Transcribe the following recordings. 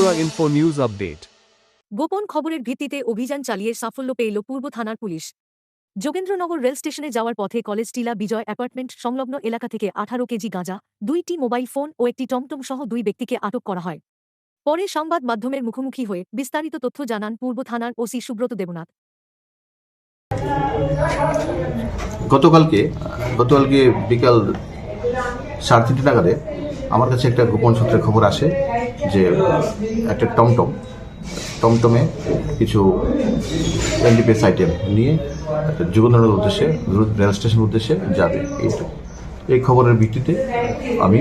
Tripura Info News Update. গোপন খবরের ভিত্তিতে অভিযান চালিয়ে সাফল্য পেল পূর্ব থানার পুলিশ। যোগেন্দ্রনগর রেল স্টেশনে যাওয়ার পথে কলেজ টিলা বিজয় অ্যাপার্টমেন্ট সংলগ্ন এলাকা থেকে 18 কেজি গাঁজা, 2টি মোবাইল ফোন ও একটি টমটম সহ 2 ব্যক্তিকে আটক করা হয়। পরে সংবাদ মাধ্যমের মুখোমুখি হয়ে বিস্তারিত তথ্য জানান পূর্ব থানার ওসি সুব্রত দেবনাথ। গতকালকে বিকাল 3:30 নাগাদে আমার কাছে একটা গোপন সূত্রে খবর আসে যে একটা টমটমে কিছু এনডিপিএস আইটেম নিয়ে যোগেন্দ্রনগর উদ্দেশ্যে রেল স্টেশনের উদ্দেশ্যে যাবে। এই খবরের ভিত্তিতে আমি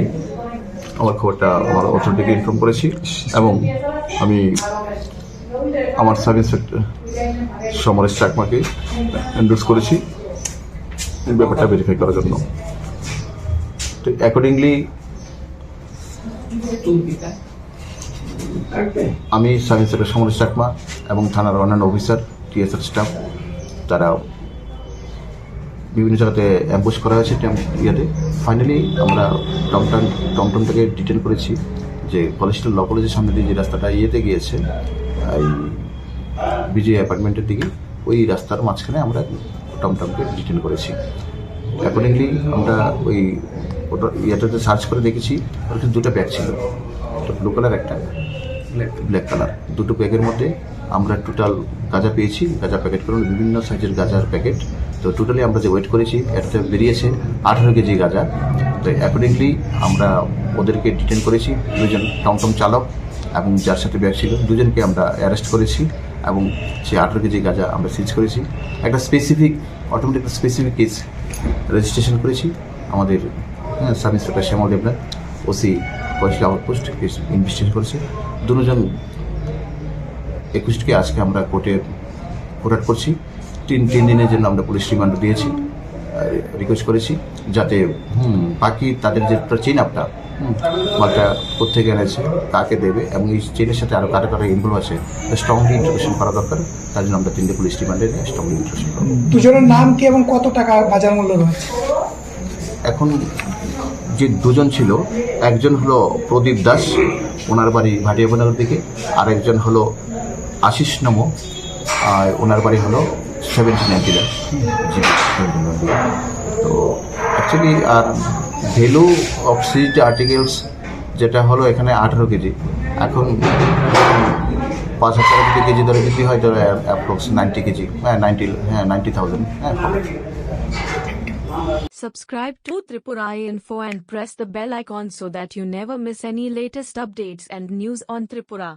আমার খবরটা আমার অথরিটিকে ইনফর্ম করেছি এবং আমি আমার সাব ইন্সপেক্টর সমরেশ চাকমাকে এন্ডোর্স করেছি ব্যাপারটা ভেরিফাই করার জন্য। তো অ্যাকর্ডিংলি আমি সাব ইন্সপেক্টর সমরেশ চাকমা এবং থানার অন্যান্য অফিসার টিএসআর স্টাফ তারা বিভিন্ন জায়গাতে অ্যাম্বুশ করা হয়েছে ফাইনালি আমরা টমটমটাকে ডিটেন করেছি যে কলেজটা ল কলেজের সামনে দিয়ে যে রাস্তাটা গিয়েছে এই বিজয় অ্যাপার্টমেন্টের দিকে, ওই রাস্তার মাঝখানে আমরা টমটমকে ডিটেন করেছি। অ্যাকর্ডিংলি আমরা ওই ইয়েটাতে সার্চ করে দেখেছি ওখানে দুটো ব্যাগ ছিল, একটা ব্লু কালার একটা ব্ল্যাক কালার। দুটো ব্যাগের মধ্যে আমরা টোটাল গাঁজা পেয়েছি, গাঁজা প্যাকেট করে বিভিন্ন সাইজের গাঁজার প্যাকেট। তো টোটালি আমরা যে ওয়েট করেছি এটাতে বেরিয়েছে 18 কেজি গাঁজা। তো অ্যাকর্ডিংলি আমরা ওদেরকে ডিটেন করেছি, দুজন টমটম চালক এবং যার সাথে ব্যাগ ছিল দুজনকে আমরা অ্যারেস্ট করেছি এবং সেই 18 কেজি গাঁজা আমরা সিজ করেছি। একটা অটোমেটিক স্পেসিফিক কেস রেজিস্ট্রেশন করেছি আমাদের sub inspector Shyamal Debnath, OC Kaushik outpost case investigation করেছে। দুজন একুশকে আজকে আমরা কোর্টে ফরওয়ার্ড করছি। তিন দিনের জন্য আমরা পুলিশ রিমান্ড দিয়েছি, রিকোয়েস্ট করেছি যাতে বাকি তাদের যে চেইন আপটা মালটা কোথেকে এনেছে, কাকে দেবে এবং এই চেনের সাথে আরও কারা ইনভলভ আছে স্ট্রংলি ইন্টারোগেশন করা দরকার। তার জন্য আমরা 3টে পুলিশ রিমান্ডে নিয়ে স্ট্রংলি ইন্টারোগেশন করব। দুজনের নাম কি এবং কত টাকা বাজার মূল্য রয়েছে? এখন যে দুজন ছিল, একজন হলো প্রদীপ দাস, ওনার বাড়ি ভাটিয়াবনগর দিকে, আর একজন হলো আশিস নমো, ওনার বাড়ি হলো 1790 তো অ্যাকচুয়ালি আর ভ্যালু অফ সিজড আর্টিকেলস যেটা হলো এখানে 18 কেজি। এখন 5,000 কেজি ধরে বিক্রি হয়, ধরো approx 90 KG, 90,000। Subscribe to Tripura Info and press the bell icon so that you never miss any latest updates and news on Tripura.